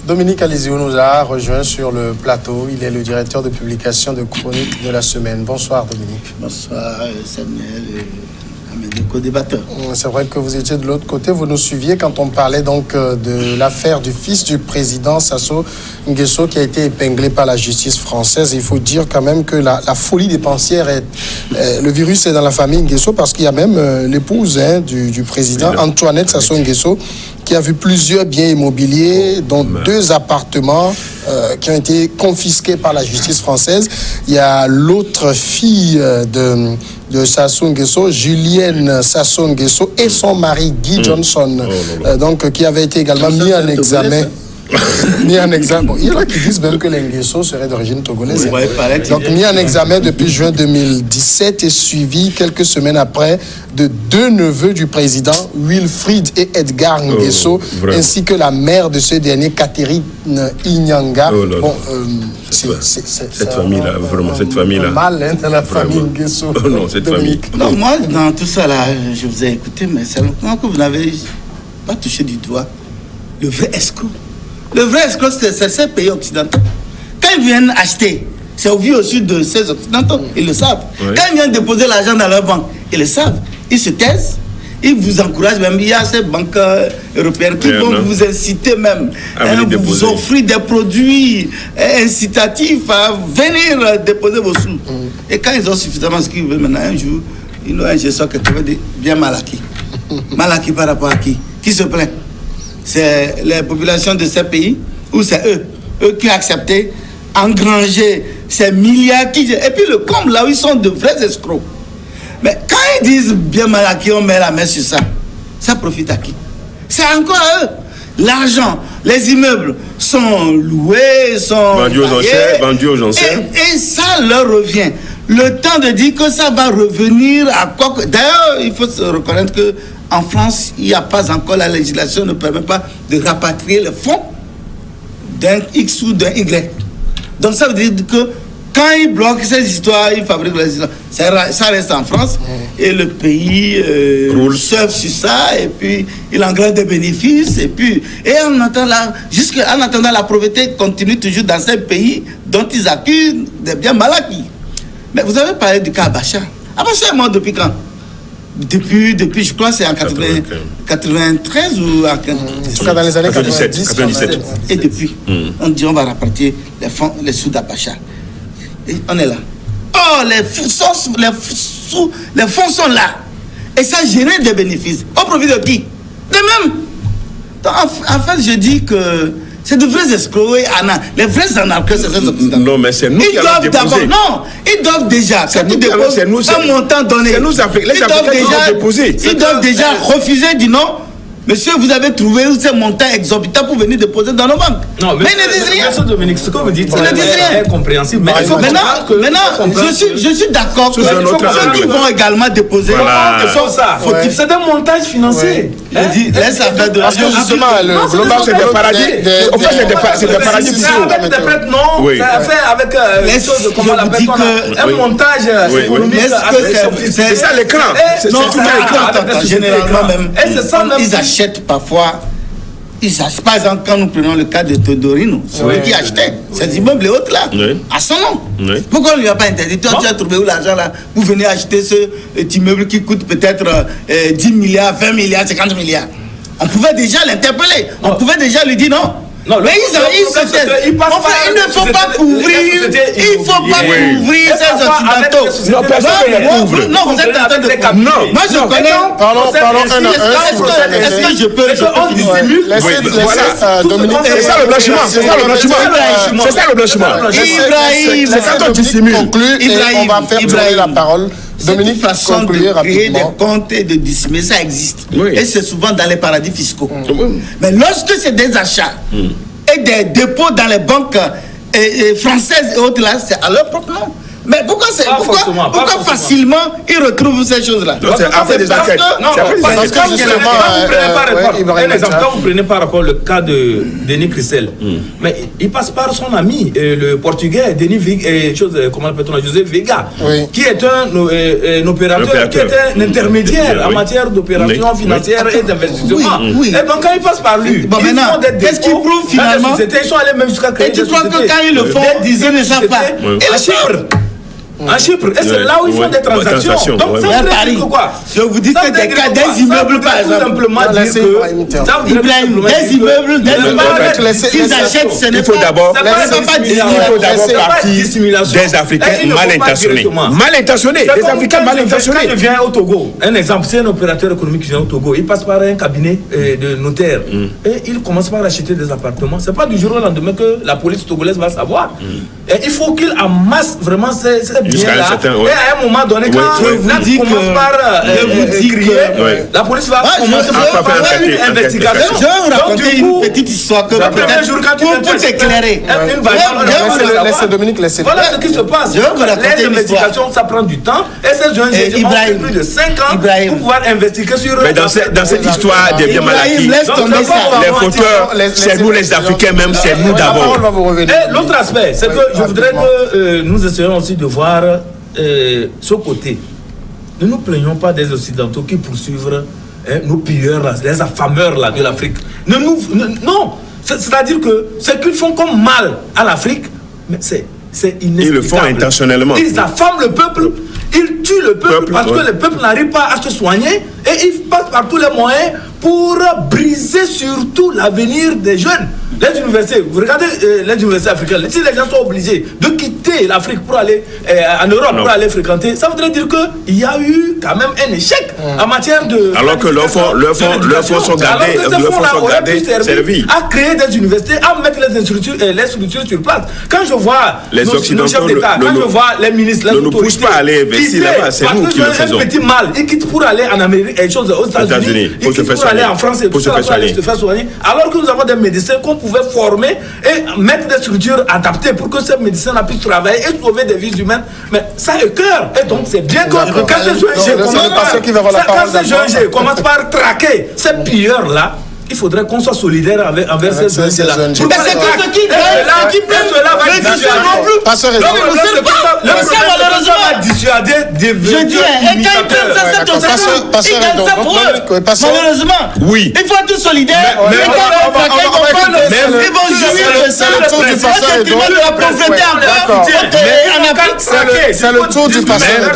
Dominique Alizio nous a rejoint sur le plateau. Il est le directeur de publication de Chronique de la semaine. Bonsoir Dominique. Bonsoir Samuel et à mes deux co-débatteurs. C'est vrai que vous étiez de l'autre côté. Vous nous suiviez quand on parlait donc de l'affaire du fils du président Sassou Nguesso qui a été épinglé par la justice française. Il faut dire quand même que la folie dépensière le virus est dans la famille Nguesso parce qu'il y a même l'épouse du président Antoinette Sassou Nguesso qui a vu plusieurs biens immobiliers, dont 2 appartements qui ont été confisqués par la justice française. Il y a l'autre fille de Sassou Nguesso, Julienne Sassou Nguesso, et son mari Guy Johnson, donc qui avait été également mis en examen. Mis en examen. Bon, il y en a qui disent même que les Nguesso seraient d'origine togolaise. Donc mis en examen depuis juin 2017 et suivi quelques semaines après de 2 neveux du président, Wilfried et Edgar Nguesso, ainsi que la mère de ce dernier, Catherine Inyanga. Bon, cette famille-là, vraiment, cette famille-là. Mal dans la famille Nguesso. Non, cette famille. Non, moi, dans tout ça, là, je vous ai écouté, mais c'est longtemps que vous n'avez pas touché du doigt le vrai escroc. Le vrai escroc, c'est ces pays occidentaux. Quand ils viennent acheter, c'est au vu au sud de ces occidentaux, ils le savent. Oui. Quand ils viennent déposer l'argent dans leur banque, ils le savent. Ils se taisent, ils vous encouragent même. Il y a ces banques européennes qui vont vous inciter même, vous offrir des produits incitatifs à venir déposer vos sous. Et quand ils ont suffisamment ce qu'ils veulent maintenant, un jour, ils ont un gestion qui veut dire bien mal acquis. Mal acquis par rapport à qui? Qui se plaint? C'est les populations de ces pays ou c'est eux qui ont accepté engranger ces milliards et puis le comble là où ils sont de vrais escrocs. Mais quand ils disent bien mal acquis, on met la main sur ça profite à qui? C'est encore à eux. L'argent, les immeubles sont loués, sont vendus aux enchères. Et ça leur revient. Le temps de dire que ça va revenir à quoi que... D'ailleurs, il faut se reconnaître que en France, il n'y a pas encore, la législation ne permet pas de rapatrier les fonds d'un X ou d'un Y. Donc ça veut dire que quand ils bloquent ces histoires, ils fabriquent les histoires. Ça reste en France et le pays surfe sur ça et puis il engrange des bénéfices et en attendant la pauvreté continue toujours dans ces pays dont ils accusent des biens mal acquis. Mais vous avez parlé du cas Abacha. Abacha est mort depuis quand? Depuis, je crois, c'est en 93 ou en 97. Dans les années 97. Et depuis, on dit on va rapatrier les sous d'Abacha. Et on est là. Oh, les fonds sont là. Et ça génère des bénéfices. Au profit de qui? De même. Donc, en fait, je dis que c'est de vrais escrocs, les vrais anarchistes, c'est ces occidentaux. Non, mais c'est nous qui allons déposer. Non, ils doivent déjà, quand ils déposent un montant donné, c'est nous, les Africains qui vont déposer. Ils doivent déjà refuser, dire non. Monsieur, vous avez trouvé ces montants exorbitants pour venir déposer dans nos banques. Non, mais ils ne disent rien. Monsieur Dominique, ce que vous dites, c'est incompréhensible. Mais maintenant, je suis d'accord que ceux qui vont également déposer sont ça. C'est des montages financiers. Laisse affaire de... Parce que justement, le global, c'est des paradis. En fait, c'est des paradis fiscaux. Avec des prêtres, non. Ça fait avec les choses, comment on l'appelle, un montage économique. C'est ça l'écran. Non, c'est l'écran. Généralement même, ils achètent parfois. Par exemple, quand nous prenons le cas de Todorino, celui qui achetait ces immeubles et autres là, à son nom. Pourquoi on ne lui a pas interdit? Toi, tu as trouvé où l'argent là pour venir acheter cet immeuble qui coûte peut-être 10 milliards, 20 milliards, 50 milliards? On pouvait déjà l'interpeller. On pouvait déjà lui dire non. Non, mais il ne faut pas couvrir. Il ne faut pas couvrir ces occidentaux. Non, personne ne couvre. Non, vous êtes en train de... Non, moi je connais... Parlons Est-ce que je peux... On dissimule. Dominique, c'est ça le blanchiment. C'est ça le blanchiment. Ibrahim, c'est quand on dissimule. On va faire tourner la parole. Dominique, façon de créer des comptes et de dissimuler, ça existe. Et c'est souvent dans les paradis fiscaux. Mais lorsque c'est des achats et des dépôts dans les banques françaises et autres là, c'est à leur propre nom. Mais pourquoi facilement ils retrouvent ces choses-là? C'est après des enquêtes. Quand vous prenez par rapport le cas de Denis Christel, mais il passe par son ami, le portugais, José Vega, qui est un opérateur, qui est un intermédiaire en matière d'opérations financières et d'investissement. Et donc quand il passe par lui, qu'est-ce qu'il prouve finalement? Ils sont allés même jusqu'à créer des sociétés. Et tu crois que quand ils le font, ils ne savent pas. En Chypre, et c'est là où ils font des transactions. Donc ça voudrait dire quoi? Je vous dis que des immeubles par exemple. Des immeubles, s'ils achètent, ce n'est pas. Il faut d'abord partir des Africains mal intentionnés. Mal intentionnés, des Africains mal intentionnés. Quand je viens au Togo, un exemple, c'est un opérateur économique qui vient au Togo, il passe par un cabinet de notaire et il commence par acheter des appartements. C'est pas du jour au lendemain que la police togolaise va savoir. Et il faut qu'il amasse vraiment ces biens là. Et à un moment donné, quand il commence par crier, la police va commencer par faire une investigation. Je vais vous raconter une petite histoire que pour t'éclairer. Laissez Dominique, laissez. Voilà ce qui se passe. Les investigations, ça prend du temps. Et ces jeunes ont fait plus de 5 ans pour pouvoir investiguer sur. Mais dans cette histoire des biens mal acquis, les fauteurs, c'est nous les Africains même, c'est nous d'abord. Et l'autre aspect, c'est que je voudrais que nous essayons aussi de voir ce côté. Ne nous plaignons pas des Occidentaux qui poursuivent nos pilleurs, là, les affameurs là, de l'Afrique. Non, c'est-à-dire que ce qu'ils font comme mal à l'Afrique, mais c'est inexplicable. Ils le font intentionnellement. Ils affament le peuple, ils tuent le peuple parce que le peuple n'arrive pas à se soigner et ils passent par tous les moyens pour briser surtout l'avenir des jeunes. Les universités, vous regardez les universités africaines, si les gens sont obligés de quitter l'Afrique pour aller en Europe, pour aller fréquenter, ça voudrait dire qu'il y a eu quand même un échec en matière de... Alors que leurs fonds sont gardés, servis. À créer des universités, à mettre les structures sur place. Quand je vois les Occidentaux, quand je vois les ministres, ne nous poussent pas à aller investir là-bas, c'est nous qui le faisons. Un petit mal, ils quittent pour aller en Amérique, aux États-Unis, ils quittent pour aller en France et pour se faire soigner. Alors que nous avons des médecins qu'on pouvait former et mettre des structures adaptées pour que ces médecins puissent travailler et sauver des vies humaines. Mais ça écoeure. Et donc c'est bien que quand ces jeunes commencent par traquer ces pilleurs-là, il faudrait qu'on soit solidaire envers ces jeunes-là. Mais c'est que ce qui cela va dissuader des je dis, et quand ils prennent ça, cette occasion, ils gagnent ça pour eux. Malheureusement, oui. Il faut être solidaire. Et quand ils vont jouir de ça, au détriment de la pauvreté en Afrique. C'est le tour du passeur.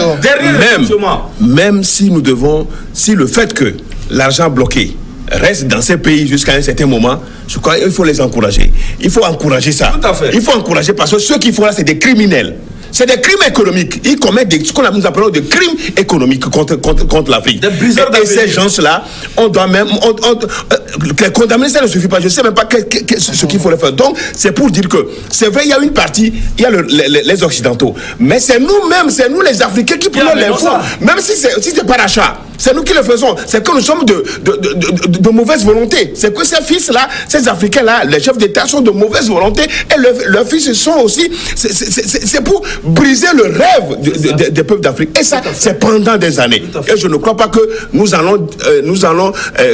Même si nous devons, si le fait que l'argent bloqué reste dans ces pays jusqu'à un certain moment, je crois qu'il faut les encourager. Il faut encourager ça. Tout à fait. Il faut encourager parce que ceux qui font là, c'est des criminels. C'est des crimes économiques. Ils commettent ce qu'on nous appelons des crimes économiques contre l'Afrique. Et ces gens-là, on doit même... les condamner, ça ne suffit pas. Je ne sais même pas ce qu'il faut leur faire. Donc, c'est pour dire que, c'est vrai, il y a une partie, il y a les Occidentaux. Mais c'est nous-mêmes, c'est nous les Africains qui prenons l'info. Même si c'est par achat. C'est nous qui le faisons. C'est que nous sommes de mauvaise volonté. C'est que ces fils-là, ces Africains-là, les chefs d'État sont de mauvaise volonté. Et leurs fils sont aussi... C'est pour briser le rêve des peuples d'Afrique. Et ça, c'est pendant des années. Et je ne crois pas que nous allons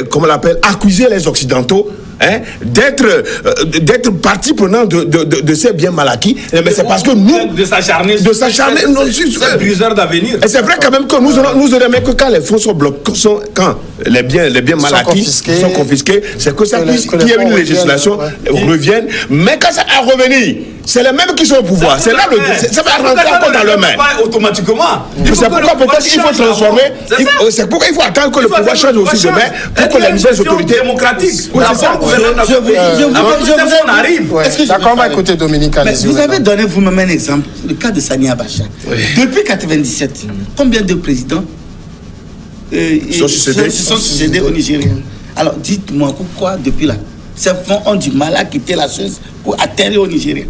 comment on l'appelle, accuser les Occidentaux d'être partie prenante de ces biens mal acquis. Mais c'est parce que nous... De s'acharner. C'est briseur d'avenir. Et c'est vrai quand même que nous aurons aimé que quand les fonds sont bloqués, quand les biens mal acquis sont confisqués, c'est que ça puisse, qu'il y ait une législation, revienne. Mais quand ça va revenir, c'est les mêmes qui sont au pouvoir. C'est là ça va rentrer encore dans leurs mains. Automatiquement. C'est pourquoi peut-être il faut transformer. C'est pourquoi il faut attendre que le pouvoir change aussi demain pour que les nouvelles autorités démocratiques. D'accord, on va écouter Dominique. Vous avez donné vous-même un exemple, le cas de Sani Abacha. Depuis 1997, combien de présidents sont succédés au Nigeria? Alors dites-moi pourquoi depuis là, ces fonds ont du mal à quitter la Suisse pour atterrir au Nigeria.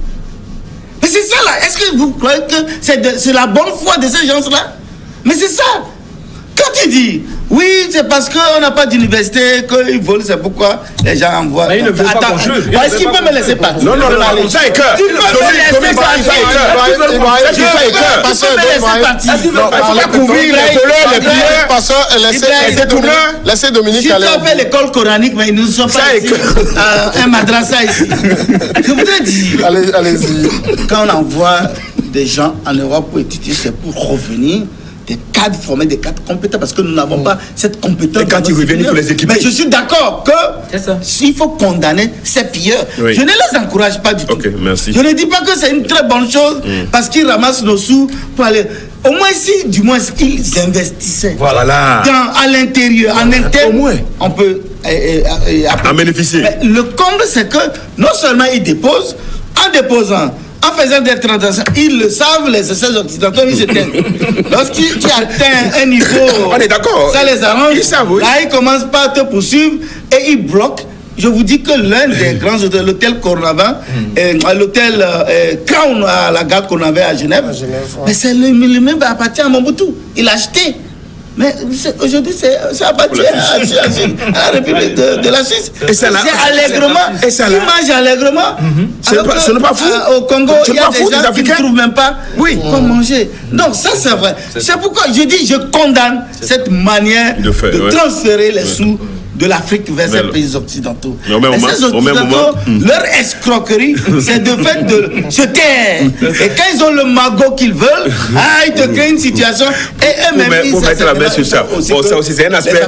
Mais c'est ça là, est-ce que vous croyez que c'est la bonne foi de ces gens-là? Mais c'est ça. Quand tu dis Oui, c'est parce qu'on n'a pas d'université qu'ils volent, c'est pourquoi les gens envoient. Mais il ne veut pas qu'on juge. Est-ce qu'il peut me laisser partir? Non, ça est cœur. Tu peux me laisser partir. On va couvrir les voleurs, les pilleurs, laissez Dominique Si tu aller. as fait l'école coranique, mais ils ne sont pas ici. Un madrasa ici. Je voudrais dire, Allez-y. quand on envoie des gens en Europe pour étudier, c'est pour revenir des cadres formés, des cadres compétents, parce que nous n'avons pas cette compétence. Et quand ils reviennent, il faut les équiper. Mais je suis d'accord qu'il faut condamner ces pilleurs. Oui. Je ne les encourage pas du tout. Ok, merci. Je ne dis pas que c'est une très bonne chose, parce qu'ils ramassent nos sous pour aller... Au moins, si, du moins, ils investissaient. Voilà. À l'intérieur, en interne, Au moins. on peut En bénéficier. Mais le comble, c'est que non seulement ils déposent, en déposant, en faisant des transactions, ils le savent, les essais occidentaux, ils se teignent. Lorsqu'ils atteignent un niveau, On est d'accord. ça les arrange. Ils savent, oui. Là, ils commencent pas à te poursuivre et ils bloquent. Je vous dis que l'un des grands hôtels, l'hôtel Cornavin, l'hôtel Crown à la gare Cornavin à Genève, ouais. mais c'est le même appartient à Mobutu. Il a acheté. Mais aujourd'hui, ça appartient à la République de la Suisse. Et ça, là, c'est allègrement. et ça, Ils là, mangent allègrement. Ce n'est pas fou. Au Congo, Ce il n'est y a pas fou, des des gens qui ne Africains. trouvent même pas quoi manger. Donc ça, c'est vrai. C'est pourquoi je dis, je condamne cette manière De faire, ouais. transférer les sous de l'Afrique vers ces Mais pays occidentaux. Mais au même Et moment- ces au même occidentaux, moment, leur escroquerie, c'est de fait de se taire. Et quand ils ont le magot qu'ils veulent, ils te créent une situation. Et eux-mêmes, Pour mettre la main sur ça. Bon, ça aussi, c'est un aspect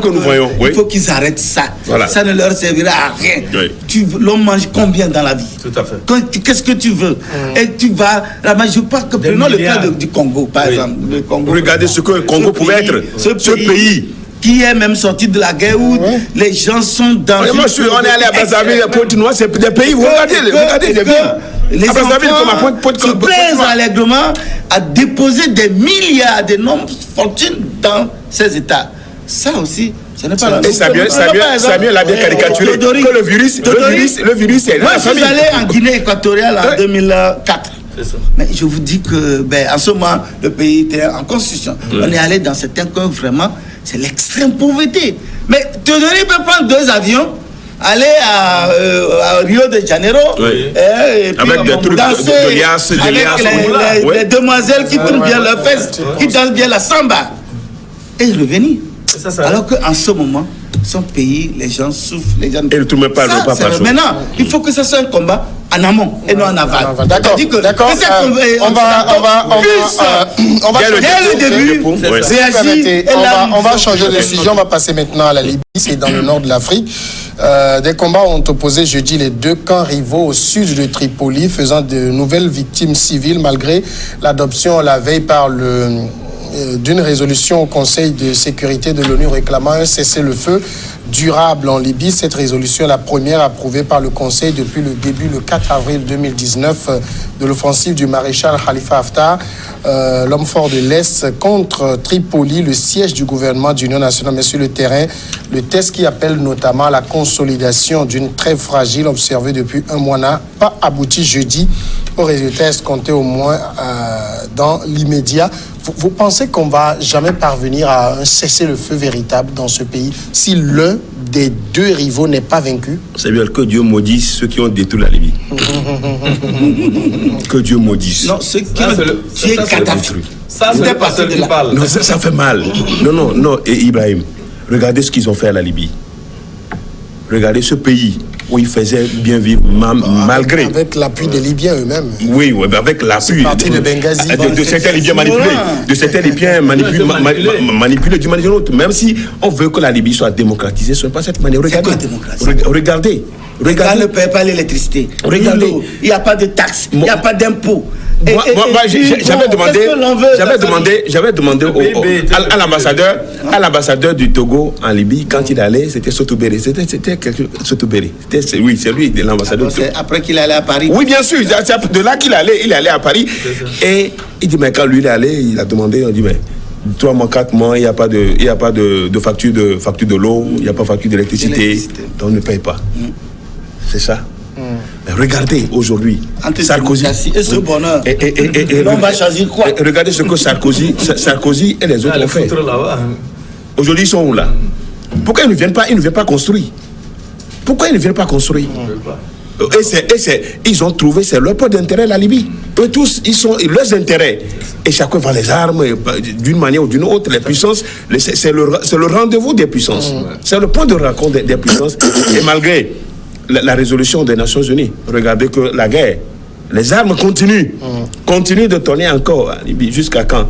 que nous voyons. Oui. Il faut qu'ils arrêtent ça. Voilà. Ça ne leur servira à rien. Oui. L'homme mange combien dans la vie? Tout à fait. Qu'est-ce que tu veux? Et tu vas. Je parle que prenons le cas du Congo, par exemple. Le Congo. Regardez ce que le Congo pouvait être. Ce pays. Qui est même sorti de la guerre où les gens sont dans. Moi, on est allé à Brazzaville, à Pointe-Noire, c'est des pays. Regardez les villes. Les À Brazzaville, comme à enfants se plaisent allègrement à déposer des milliards, d'énormes fortunes dans ces États. Ça aussi, ce n'est pas la Et Samuel a bien caricaturé que le virus est Moi, la je suis famille. allé en Guinée équatoriale en 2004. C'est ça. Mais je vous dis que, en ce moment, le pays était en constitution. On est allé dans certains cas vraiment, c'est l'extrême pauvreté. Mais Théodore peut prendre 2 avions, aller à Rio de Janeiro, et puis Avec des trucs danser de liasses, avec les demoiselles qui tournent bien leurs fesses, qui dansent bien la samba, et revenir. Alors qu'en ce moment, son pays, les gens souffrent, les gens... Et le tout même pas Ça, par chose. maintenant, il faut que ça soit un combat en amont et non en aval. D'accord. On va dès le début, on va changer de sujet. On va passer maintenant à la Libye. C'est dans le nord de l'Afrique. Des combats ont opposé jeudi les 2 camps rivaux au sud de Tripoli, faisant de nouvelles victimes civiles malgré l'adoption la veille par d'une résolution au Conseil de sécurité de l'ONU réclamant un cessez-le-feu durable en Libye. Cette résolution est la première approuvée par le Conseil depuis le début, le 4 avril 2019, de l'offensive du maréchal Khalifa Haftar, l'homme fort de l'Est, contre Tripoli, le siège du gouvernement d'union nationale. Mais sur le terrain, le test qui appelle notamment à la consolidation d'une trêve fragile observée depuis un mois n'a pas abouti jeudi au résultat escompté, au moins dans l'immédiat. Vous pensez qu'on va jamais parvenir à un cessez-le-feu véritable dans ce pays si l'un des 2 rivaux n'est pas vaincu? C'est bien que Dieu maudisse ceux qui ont détruit la Libye. Que Dieu maudisse. Non, ceux qui ont tué Kadhafi. Ça, c'est pas celui qui parle. Non, ça fait mal. Non. Et Ibrahim, regardez ce qu'ils ont fait à la Libye. Regardez ce pays où ils faisaient bien vivre malgré. Avec l'appui des Libyens eux-mêmes. Oui, mais avec l'appui de Benghazi. De certains Libyens manipulés. De certains Libyens manipulés d'une manière ou d'une autre. Même si on veut que la Libye soit démocratisée, ce n'est pas cette manière. Regardez. Regardez. On ne paye pas l'électricité. Regardez. Il n'y a pas de taxes. Il n'y a pas d'impôts. Moi, j'avais demandé à l'ambassadeur du Togo en Libye, quand il allait, c'était Sotoubéré. C'était Sotoubéré. Oui, c'est lui, l'ambassadeur. C'est après qu'il allait à Paris. Oui, bien sûr, c'est de là qu'il allait. Il allait à Paris. Et il dit, mais quand lui il est allé, il a demandé, on dit, mais 3 mois, 4 mois, il n'y a pas de facture de l'eau, il n'y a pas de facture d'électricité. Donc on ne paye pas. C'est ça. Mais regardez aujourd'hui, Sarkozy et ce bonheur. Et on va choisir quoi? Regardez ce que Sarkozy et les autres ont fait. Aujourd'hui, ils sont où là? Pourquoi ils ne viennent pas construire? Pourquoi ils ne viennent pas construire? Ils ont trouvé, c'est leur point d'intérêt, la Libye. Eux tous, ils sont leurs intérêts. Et chacun vend les armes, d'une manière ou d'une autre. Les puissances, c'est le rendez-vous des puissances. C'est le point de rencontre des puissances. Et malgré la résolution des Nations Unies, regardez que la guerre, les armes continuent de tourner encore à Libye. Jusqu'à quand?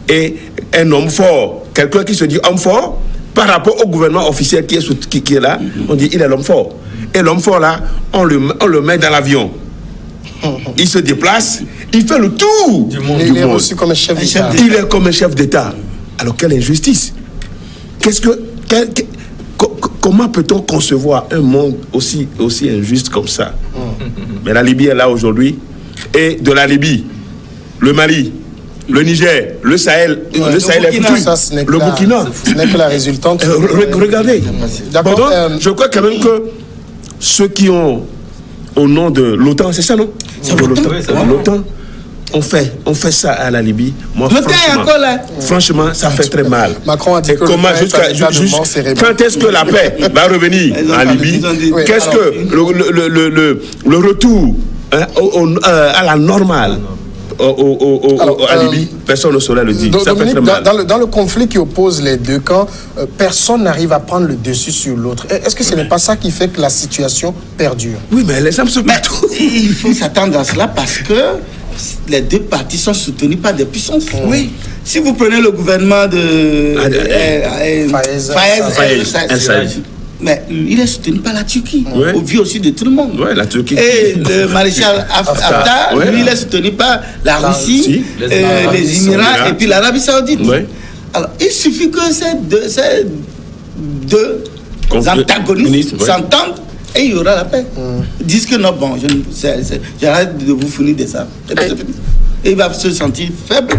Et un homme fort, quelqu'un qui se dit homme fort, par rapport au gouvernement officiel qui est là, on dit il est l'homme fort. Et l'homme fort là, on le met dans l'avion. Il se déplace, il fait le tour du monde. Il est reçu comme un chef d'État. Il est comme un chef d'État. Alors quelle injustice. Comment peut-on concevoir un monde aussi injuste comme ça? Mais la Libye est là aujourd'hui. Et de la Libye, le Mali, le Niger, le Sahel, le Sahel est foutu. Le Burkina. Ce n'est que la résultante. Regardez. D'accord. Je crois quand même que ceux qui ont, au nom de l'OTAN, c'est ça, non? C'est l'OTAN. On fait ça à la Libye. Moi, franchement, ça fait très mal. Macron a dit que quand est-ce que la paix va revenir en Libye? Qu'est-ce que le retour à la normale à Libye, personne ne saurait le dire. Ça fait très mal. Dans le conflit qui oppose les deux camps, personne n'arrive à prendre le dessus sur l'autre. Est-ce que ce n'est pas ça qui fait que la situation perdure? Oui, mais les armes se partout. Il faut s'attendre à cela parce que les deux parties sont soutenues par des puissances. Oui. Si vous prenez le gouvernement de Faez, mais il est soutenu par la Turquie, au vu aussi de tout le monde. Ouais, la Turquie. Et le maréchal Haftar, lui, il est soutenu par la Russie, les Émirats et puis l'Arabie Saoudite. Ouais. Alors, il suffit que ces deux antagonistes s'entendent et il y aura la paix. Ils disent que non, bon, j'arrête de vous fournir des armes. Et il va se sentir faible.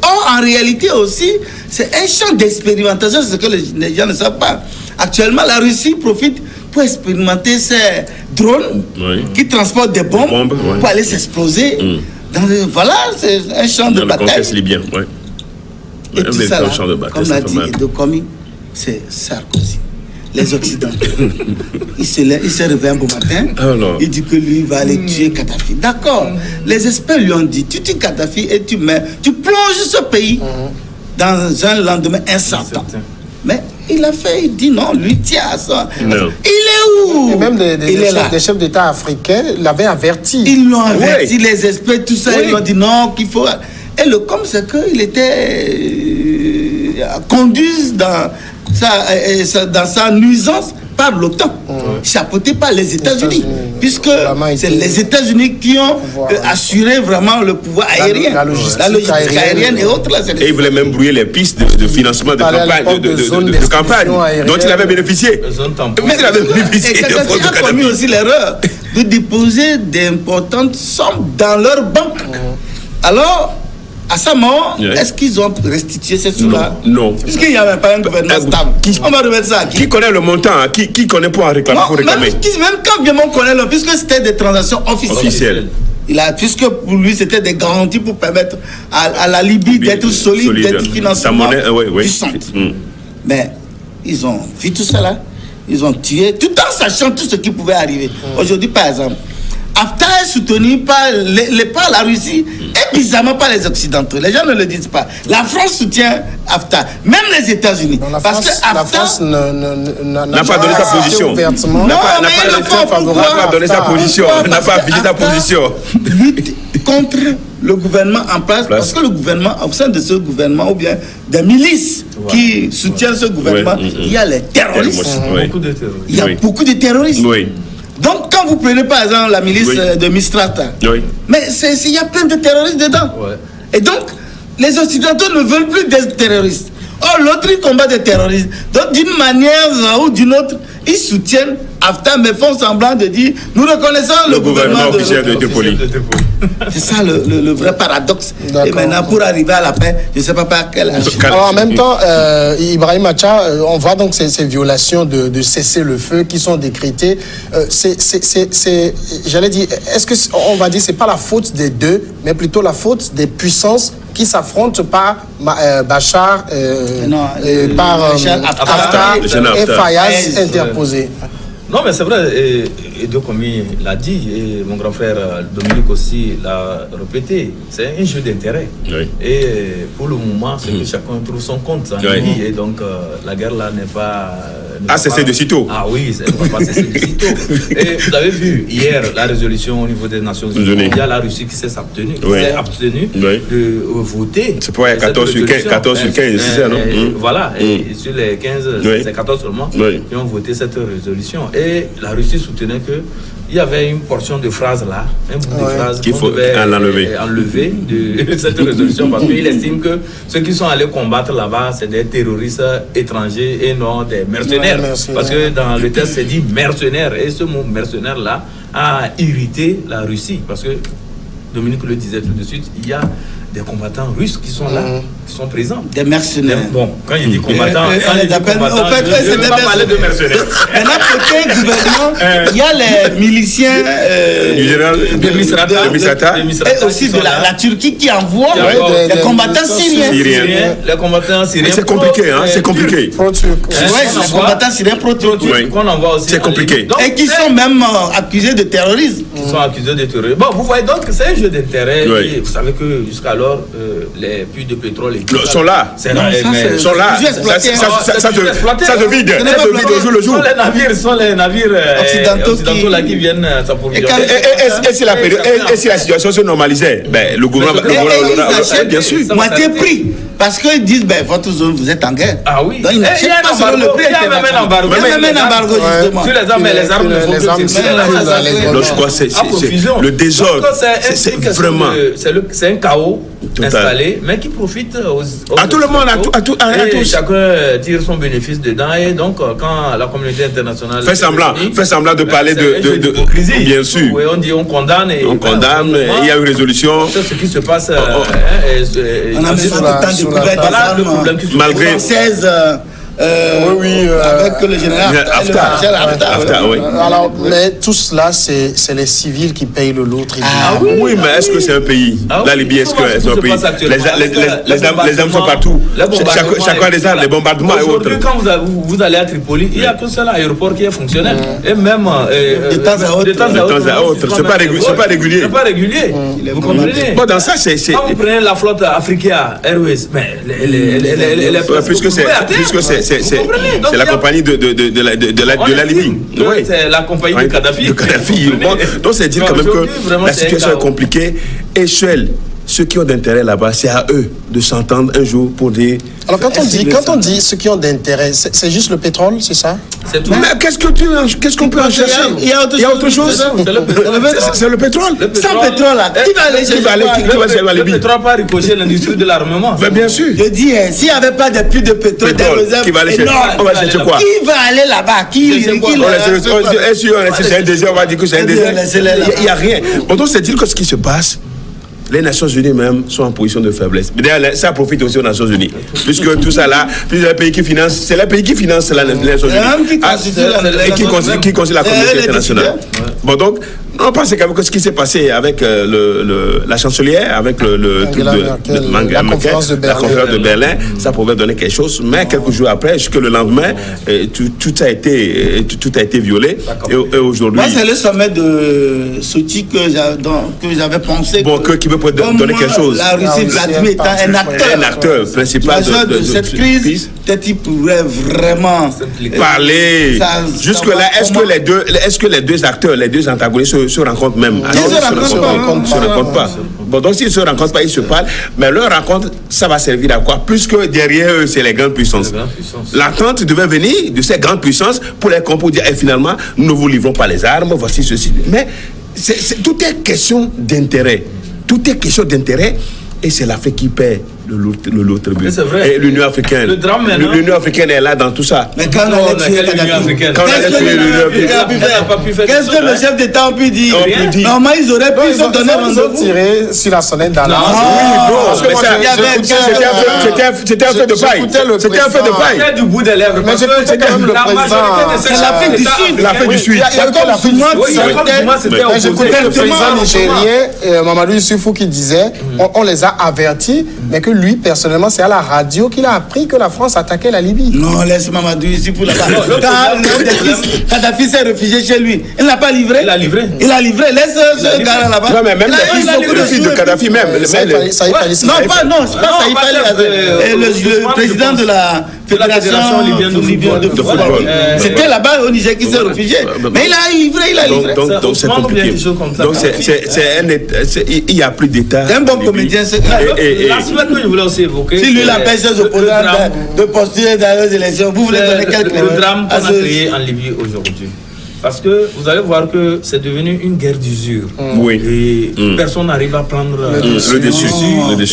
Or, en réalité aussi, c'est un champ d'expérimentation, c'est ce que les gens ne savent pas. Actuellement, la Russie profite pour expérimenter ces drones qui transportent des bombes pour aller s'exploser. Voilà, c'est un champ de bataille. Le contexte libyen, oui. Et tout ça, là, comme l'a dit Edokomi, c'est Sarkozy. Les Occidentaux. Il se réveille un beau matin, il dit que lui va aller tuer Kadhafi. D'accord. Les experts lui ont dit, tu tues Kadhafi et tu plonges ce pays dans un lendemain incertain. Mais il a fait, il dit non, lui tient à ça. Il est où? Et même des chefs d'État africains l'avaient averti. Ils l'ont averti, les experts, tout ça, ils ont dit non, qu'il faut... Et le com, c'est qu'il était conduit dans sa nuisance par l'OTAN, chapeauté par les États-Unis, puisque c'est les États-Unis qui ont assuré vraiment le pouvoir aérien, la logistique aérienne et autres. Et ils voulaient même brouiller les pistes de financement de campagne dont il avait bénéficié. Mais il avait bénéficié. Et Kadhafi a commis aussi l'erreur de déposer d'importantes sommes dans leur banque. Alors, à ce moment, est-ce qu'ils ont restitué ces sous-là? Non. Puisqu'il n'y avait pas un gouvernement stable. On va remettre ça à qui? Qui connaît le montant? Qui connaît pour en réclamer? Même quand bien on connaît, puisque c'était des transactions officielles. Puisque pour lui, c'était des garanties pour permettre à la Libye d'être solide, d'être financièrement puissante. Mais ils ont fait tout ça là. Ils ont tué, tout en sachant tout ce qui pouvait arriver. Aujourd'hui, par exemple, Haftar est soutenu par la Russie et bizarrement par les Occidentaux. Les gens ne le disent pas. La France soutient Haftar, même les États-Unis. Parce que la France n'a pas donné sa position. N'a pas donné sa position. N'a pas affiché sa position. Lutte contre le gouvernement en place, parce que le gouvernement, au sein de ce gouvernement, ou bien des milices qui soutiennent ce gouvernement, il y a les terroristes. Il y a beaucoup de terroristes. Donc, quand vous prenez par exemple la milice de Mistrata, mais il y a plein de terroristes dedans. Et donc, les Occidentaux ne veulent plus des terroristes. Or, l'autre, il combat des terroristes. Donc, d'une manière ou d'une autre, ils soutiennent Haftar, mais font semblant de dire nous reconnaissons le gouvernement officiel de Tripoli. C'est ça le vrai paradoxe. D'accord. Et maintenant, pour arriver à la paix, je ne sais pas par quel âge. Alors, en même temps, Ibrahim Acha, on voit donc ces violations de cessez-le-feu qui sont décrétées. J'allais dire, est-ce que on va dire c'est pas la faute des deux, mais plutôt la faute des puissances qui s'affrontent par Bachar, par Haftar et Fayez interposés? Non, mais c'est vrai, et de Komi l'a dit, et mon grand frère Dominique aussi l'a répété, c'est un jeu d'intérêt. Oui. Et pour le moment, c'est que chacun trouve son compte. Oui. Et donc, la guerre là n'est pas... cessé de sitôt. Ah oui, elle ne va pas cesser de sitôt. Et vous avez vu hier la résolution au niveau des Nations Unies. Il y a la Russie qui s'est abstenue de voter. C'est pour 14 sur 15, c'est ça, non? Voilà, et sur les 15, c'est 14 seulement qui ont voté cette résolution. Et la Russie soutenait qu'il y avait une portion de phrase là, un bout de phrase qu'il faut enlever de cette résolution parce qu'il estime que ceux qui sont allés combattre là-bas, c'est des terroristes étrangers et non des mercenaires. Parce que dans le texte, c'est dit mercenaires. Et ce mot mercenaire là a irrité la Russie. Parce que Dominique le disait tout de suite, il y a des combattants russes qui sont là, qui sont présents. Des mercenaires. Bon, quand il dit combattants, je ne vais pas parler de mercenaires. Maintenant, côté gouvernement, il y a les miliciens du général de Misrata et aussi de la Turquie qui envoie les combattants syriens. Les combattants syriens. C'est compliqué, hein, c'est compliqué. Oui, les combattants syriens pro-turcs. Qu'on envoie aussi. C'est compliqué. Et qui sont même accusés de terrorisme. Qui sont accusés de terrorisme. Bon, vous voyez donc que c'est un jeu d'intérêt. Vous savez que jusqu'alors, les puits de pétrole sont là. Sont là. Ça se vide. Ça se vide au jour le jour. Ce sont les navires occidentaux là qui viennent s'approvisionner. Et si la situation se normalisait, le gouvernement bien sûr. Moitié prix. Parce qu'ils disent, votre zone, vous êtes en guerre. Ah oui. Donc, ils n'achètent pas selon le prix. Il y a même un embargo. Il y a même un embargo, justement. Sur les armes, mais les armes ne font que donc, je crois que c'est le désordre. C'est vraiment... C'est un chaos installé, mais qui profite à tout le monde, à tous. Chacun tire son bénéfice dedans. Et donc, quand la communauté internationale fait semblant de parler de bien sûr. Oui, on dit on condamne. On condamne, il y a une résolution. C'est ce qui se passe. On a besoin de temps de couvrir des armes malgré françaises. Avec le général Haftar, oui. Alors, mais tout cela, c'est les civils qui payent le lot tribunal. Oui, mais est-ce que c'est un pays? La Libye, est-ce que c'est un pays? Les armes sont partout. Chacun a des armes, les bombardements et autres. Aujourd'hui, quand vous allez à Tripoli, il n'y a qu'un seul aéroport qui est fonctionnel. Et même de temps à autre. C'est pas régulier. C'est pas régulier. Vous comprenez? Bon, dans ça, c'est. Quand vous prenez la flotte Africa Airways, mais puisque c'est la compagnie de la Libye. C'est la compagnie de Kadhafi. Donc c'est dire quand même que la situation est compliquée. Et ceux qui ont d'intérêt là-bas, c'est à eux de s'entendre un jour pour dire... Alors quand on dit ceux qui ont d'intérêt, c'est juste le pétrole, c'est ça? C'est tout. Mais qu'est-ce qu'on peut en chercher? Il y a autre chose. C'est le pétrole. Sans pétrole, là, qui va aller chercher la Libye? Le pétrole pas ricocher l'industrie de l'armement. Bien sûr. Je dis, s'il n'y avait pas de puits de pétrole, qui va aller chercher? On va chercher quoi? Qui va aller là-bas? C'est un désert, on va dire que c'est un désert. Il n'y a rien. Donc c'est dire que ce qui se passe, les Nations Unies même sont en position de faiblesse. Mais d'ailleurs, ça profite aussi aux Nations Unies. Puisque tout ça là, plus les pays qui financent, c'est les pays qui financent les Nations Unies. Qui constitue la communauté internationale. Bon donc, on pense quand même que ce qui s'est passé avec la chancelière, avec la conférence de Berlin, ça pouvait donner quelque chose. Mais quelques jours après, jusqu'à le lendemain, tout a été violé. Et aujourd'hui... Moi, c'est le sommet de Sochi que j'avais pensé... Bon, qui peut donner quelque chose. La Russie, Vladimir étant un acteur principal de cette crise, peut-être il pourrait vraiment parler. Jusque-là, est-ce que les deux acteurs, les deux antagonistes se rencontrent même? Ils se rencontrent pas. Bon, donc s'ils ne se rencontrent pas, ils se parlent. Mais leur rencontre, ça va servir à quoi? Plus que derrière eux, c'est les grandes puissances. L'attente devait venir de ces grandes puissances pour les comprendre, pour dire finalement, nous ne vous livrons pas les armes, voici ceci. Mais tout est question d'intérêt. Tout est question d'intérêt et c'est l'Afrique qui paie le lourd tribut. Mais c'est vrai. Et l'Union africaine. Le drame maintenant. L'Union africaine est là dans tout ça. Mais quand on allait tuer Kadhafi, qu'est-ce que le chef d'État a pu dire? Normalement, ils auraient pu se donner rendez-vous. Tirer sur la sonnette d'alarme. C'était un fait de paille. C'était un fait de paille. Du bout des lèvres. Mais j'écoutais quand même le président. C'est l'Afrique du Sud. L'Afrique du Sud. J'écoutais le président nigérien, Mamadou Issoufou, qui disait on les a avertis, mais que lui, personnellement, c'est à la radio qu'il a appris que la France attaquait la Libye. Non, laisse Mamadou Issoufou là-bas. Quand Kadhafi s'est réfugié chez lui, il n'a pas livré. Il a livré. Il a livré. Laisse ce gars là-bas. Non, mais même le fils de Kadhafi, même. Non, c'est pas Saïf Ali. Le président de la Fédération libyenne de football. C'était là-bas au Niger qui s'est réfugié. Mais il a livré. Donc c'est compliqué. Donc il n'y a plus d'État. C'est un bon comédien. L'aspect que je voulais aussi évoquer. Si lui l'appelle ses opposants de postuler dans les élections, vous voulez donner quelques le drame qu'on a créé en Libye aujourd'hui. Parce que vous allez voir que c'est devenu une guerre d'usure. Oui. Et personne n'arrive à prendre le dessus.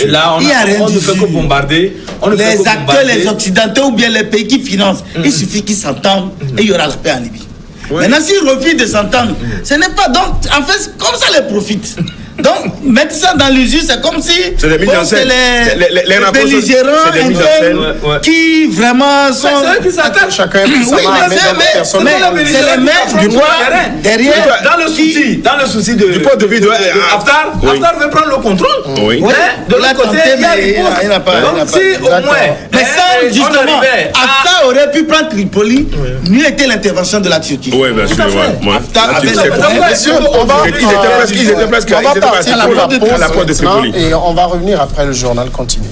Et là, on ne fait que bombarder. Les acteurs, les Occidentaux ou bien les pays qui financent, il suffit qu'ils s'entendent et il y aura la paix en Libye. Maintenant, s'ils refusent de s'entendre, ce n'est pas. Donc, en fait, comme ça, les profitent. Donc, mettre ça dans l'usure, c'est comme si c'est des les belligérants internes qui vraiment sont. C'est eux qui s'attaquent. Chacun mais c'est les mecs du pouvoir derrière. Dans le souci du point de vue de Haftar veut prendre le contrôle. Oui. Mais de l'autre côté, il n'a pas. Donc, si au moins. Mais ça, justement, Haftar aurait pu prendre Tripoli, mieux était l'intervention de la Turquie. Oui, bien sûr. Haftar avait ils étaient presque à la porte de Tripoli. Et on va revenir après le journal continue.